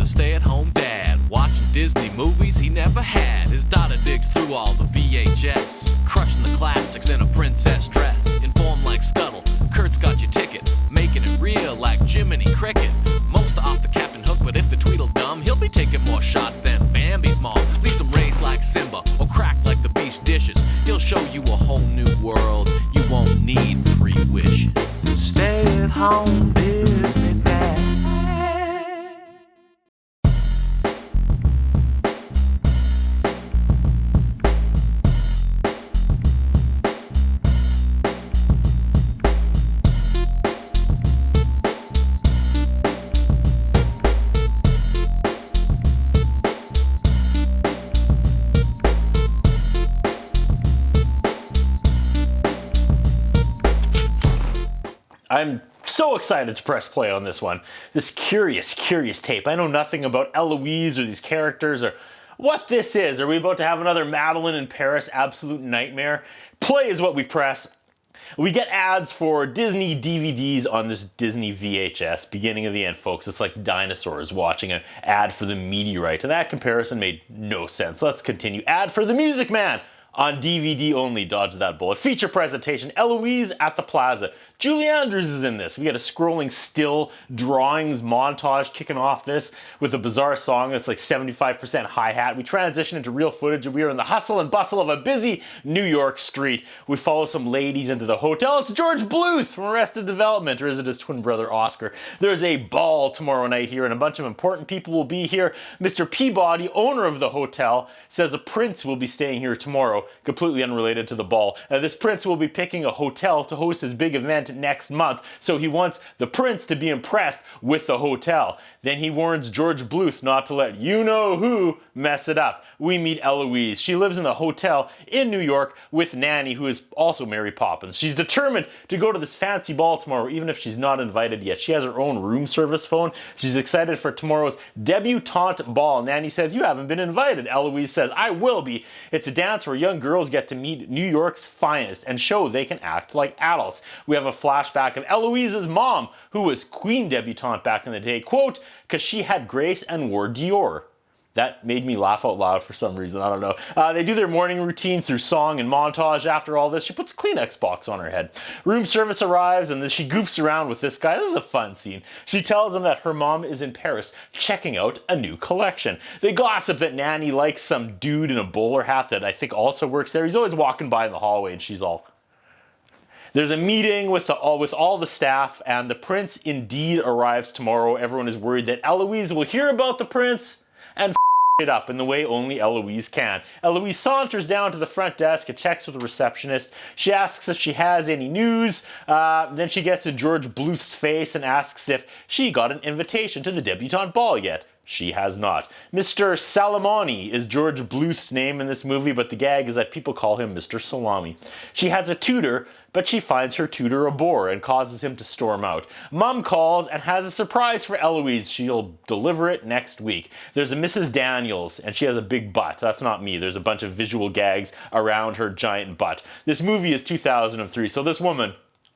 a stay-at-home dad, watching Disney movies he never had. His daughter digs through all the VHS, crushing the classics in a princess dress. Informed like Scuttle, Kurt's got your ticket, making it real like Jiminy Cricket. Most are off the Captain Hook, but if the Tweedledum, he'll be taking more shots than Bambi's mom. Leaves him raised like Simba, or cracked like the beach dishes. He'll show you a whole new world, you won't need 3 wishes. Stay at home, Disney Dad. I'm so excited to press play on this one. This curious tape. I know nothing about Eloise or these characters or what this is. Are we about to have another Madeline in Paris absolute nightmare? Play is what we press. We get ads for Disney DVDs on this Disney VHS. Beginning of the end, folks. It's like dinosaurs watching an ad for the meteorite. And that comparison made no sense. Let's continue. Ad for the Music Man on DVD only. Dodge that bullet. Feature presentation. Eloise at the Plaza. Julie Andrews is in this. We got a scrolling still drawings montage kicking off this with a bizarre song that's like 75% hi-hat. We transition into real footage and we are in the hustle and bustle of a busy New York street. We follow some ladies into the hotel. It's George Bluth from Arrested Development, or is it his twin brother Oscar? There's a ball tomorrow night here and a bunch of important people will be here. Mr. Peabody, owner of the hotel, says a prince will be staying here tomorrow, completely unrelated to the ball. This prince will be picking a hotel to host his big event next month, so he wants the prince to be impressed with the hotel. Then he warns George Bluth not to let you-know-who mess it up. We meet Eloise. She lives in the hotel in New York with Nanny, who is also Mary Poppins. She's determined to go to this fancy ball tomorrow, even if she's not invited yet. She has her own room service phone. She's excited for tomorrow's debutante ball. Nanny says, "You haven't been invited." Eloise says, "I will be. It's a dance where young girls get to meet New York's finest and show they can act like adults." We have a flashback of Eloise's mom, who was queen debutante back in the day, quote, "'cause she had grace and wore Dior." That made me laugh out loud for some reason, I don't know. They do their morning routine through song and montage. After all this, she puts a Kleenex box on her head. Room service arrives and then she goofs around with this guy. This is a fun scene. She tells him that her mom is in Paris checking out a new collection. They gossip that Nanny likes some dude in a bowler hat that I think also works there. He's always walking by in the hallway and she's all... There's a meeting with all the staff, and the prince indeed arrives tomorrow. Everyone is worried that Eloise will hear about the prince and it up in the way only Eloise can. Eloise saunters down to the front desk and checks with the receptionist. She asks if she has any news. Then she gets in George Bluth's face and asks if she got an invitation to the debutante ball yet. She has not. Mr. Salamani is George Bluth's name in this movie, but the gag is that people call him Mr. Salami. She has a tutor, but she finds her tutor a bore and causes him to storm out. Mom calls and has a surprise for Eloise. She'll deliver it next week. There's a Mrs. Daniels, and she has a big butt. That's not me. There's a bunch of visual gags around her giant butt. This movie is 2003, so this woman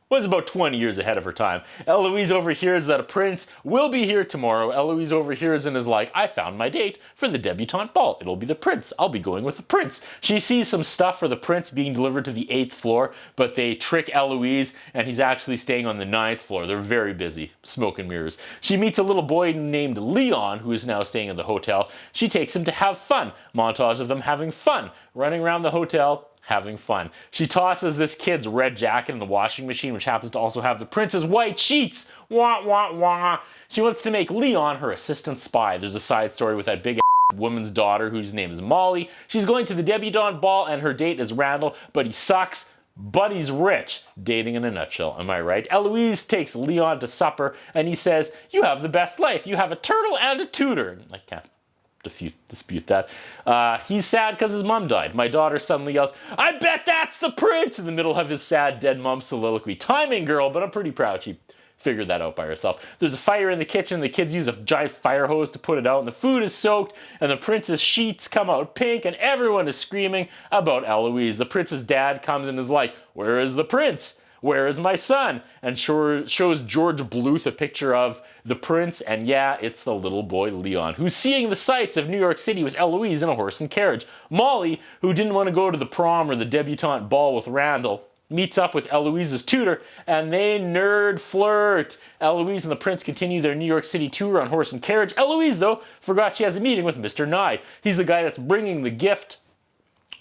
was about 20 years ahead of her time. Eloise overhears that a prince will be here tomorrow. Eloise overhears and is like, "I found my date for the debutante ball. It'll be the prince. I'll be going with the prince." She sees some stuff for the prince being delivered to the 8th floor, but they trick Eloise and he's actually staying on the 9th floor. They're very busy. Smoke and mirrors. She meets a little boy named Leon who is now staying in the hotel. She takes him to have fun. Montage of them having fun. Running around the hotel, having fun. She tosses this kid's red jacket in the washing machine, which happens to also have the prince's white sheets. Wah, wah, wah. She wants to make Leon her assistant spy. There's a side story with that big woman's daughter whose name is Molly. She's going to the debutante ball and her date is Randall, but he sucks. But he's rich. Dating in a nutshell, am I right? Eloise takes Leon to supper and he says, "You have the best life. You have a turtle and a tutor." I can't dispute that. He's sad because his mom died. My daughter suddenly yells, "I bet that's the prince!" in the middle of his sad dead mom's soliloquy. Timing, girl, but I'm pretty proud she figured that out by herself. There's a fire in the kitchen. The kids use a giant fire hose to put it out, and the food is soaked, and the prince's sheets come out pink, and everyone is screaming about Eloise. The prince's dad comes and is like, "Where is the prince?" Where is my son? And shows George Bluth a picture of the prince, and yeah, it's the little boy Leon, who's seeing the sights of New York City with Eloise in a horse and carriage. Molly, who didn't want to go to the prom or the debutante ball with Randall, meets up with Eloise's tutor, and they nerd flirt. Eloise and the prince continue their New York City tour on horse and carriage. Eloise, though, forgot she has a meeting with Mr. Nye. He's the guy that's bringing the gift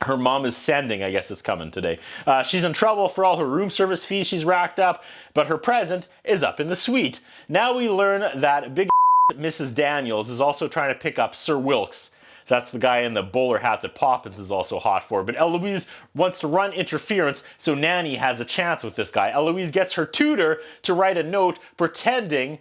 her mom is sending. I guess it's coming today. She's in trouble for all her room service fees she's racked up, but her present is up in the suite. Now we learn that big Mrs. Daniels is also trying to pick up Sir Wilkes. That's the guy in the bowler hat that Poppins is also hot for. But Eloise wants to run interference, so Nanny has a chance with this guy. Eloise gets her tutor to write a note pretending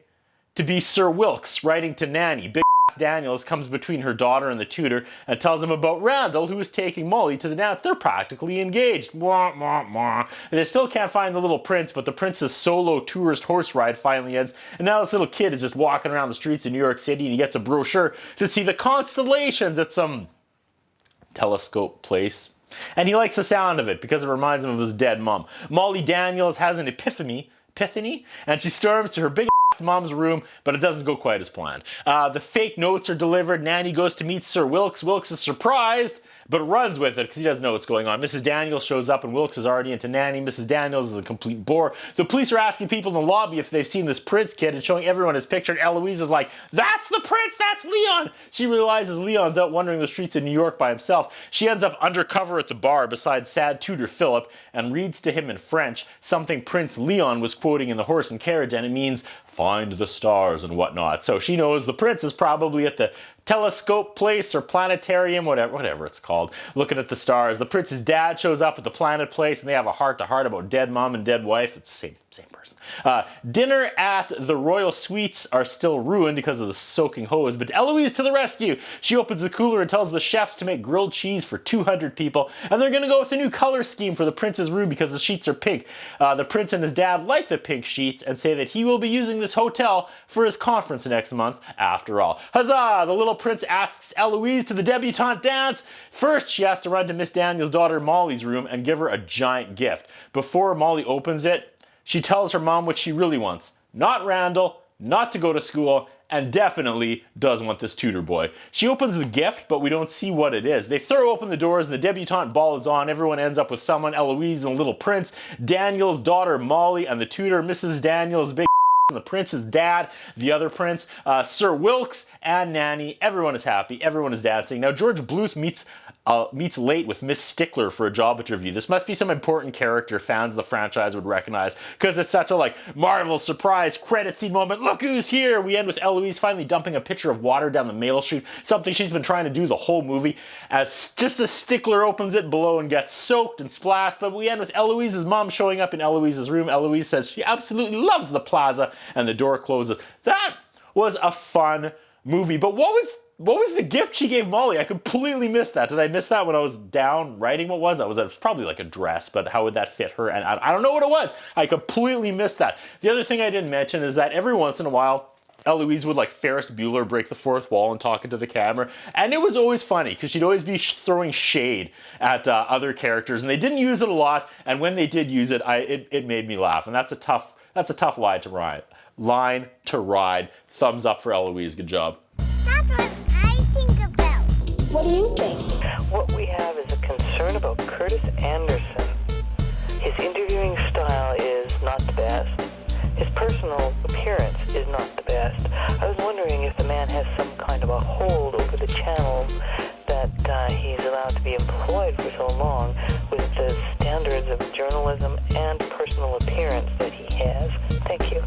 to be Sir Wilkes, writing to Nanny. Big Daniels comes between her daughter and the tutor and tells him about Randall, who is taking Molly to the dance. They're practically engaged. Mwah, mwah, mwah. And they still can't find the little prince, but the prince's solo tourist horse ride finally ends. And now this little kid is just walking around the streets of New York City, and he gets a brochure to see the constellations at some telescope place. And he likes the sound of it because it reminds him of his dead mom. Molly Daniels has an epiphany, and she storms to her big mom's room, but it doesn't go quite as planned. The fake notes are delivered. Nanny goes to meet Sir Wilkes. Wilkes is surprised, but runs with it because he doesn't know what's going on. Mrs. Daniels shows up and Wilkes is already into Nanny. Mrs. Daniels is a complete bore. The police are asking people in the lobby if they've seen this prince kid and showing everyone his picture. And Eloise is like, that's the prince, that's Leon. She realizes Leon's out wandering the streets of New York by himself. She ends up undercover at the bar beside sad tutor Philip and reads to him in French something Prince Leon was quoting in the horse and carriage, and it means find the stars and whatnot. So she knows the prince is probably at the telescope place or planetarium, whatever it's called, looking at the stars. The prince's dad shows up at the planet place and they have a heart-to-heart about dead mom and dead wife. It's the same person. Dinner at the royal suites are still ruined because of the soaking hose, but Eloise to the rescue. She opens the cooler and tells the chefs to make grilled cheese for 200 people, and they're going to go with a new color scheme for the prince's room because the sheets are pink. The prince and his dad like the pink sheets and say that he will be using this hotel for his conference next month after all. Huzzah! The little prince asks Eloise to the debutante dance. First, she has to run to Miss Daniels' daughter Molly's room and give her a giant gift. Before Molly opens it, she tells her mom what she really wants. Not Randall, not to go to school, and definitely does want this tutor boy. She opens the gift, but we don't see what it is. They throw open the doors and the debutante ball is on. Everyone ends up with someone, Eloise and the little prince, Daniel's daughter Molly, and the tutor, Mrs. Daniels, big and the prince's dad, the other prince, Sir Wilkes, and Nanny. Everyone is happy. Everyone is dancing. Now, George Bluth meets late with Miss Stickler for a job interview. This must be some important character fans of the franchise would recognize because it's such a Marvel surprise credit scene moment. Look who's here! We end with Eloise finally dumping a pitcher of water down the mail chute, something she's been trying to do the whole movie, as just as Stickler opens it below and gets soaked and splashed. But we end with Eloise's mom showing up in Eloise's room. Eloise says she absolutely loves the Plaza, and the door closes. That was a fun movie, but what was the gift she gave Molly? I completely missed that. Did I miss that when I was down writing? What was that? Was probably like a dress, but how would that fit her? And I don't know what it was. I completely missed that. The other thing I didn't mention is that every once in a while, Eloise would Ferris Bueller break the fourth wall and talk into the camera. And it was always funny because she'd always be throwing shade at other characters. And they didn't use it a lot. And when they did use it, it made me laugh. And that's a tough line to ride. Thumbs up for Eloise. Good job. That's what I think about. What do you think? What we have is a concern about Curtis Anderson. His interviewing style is not the best. His personal appearance is not the best. I was wondering if the man has some kind of a hold over the channel that he's allowed to be employed for so long with the standards of journalism and personal appearance that he has. Thank you.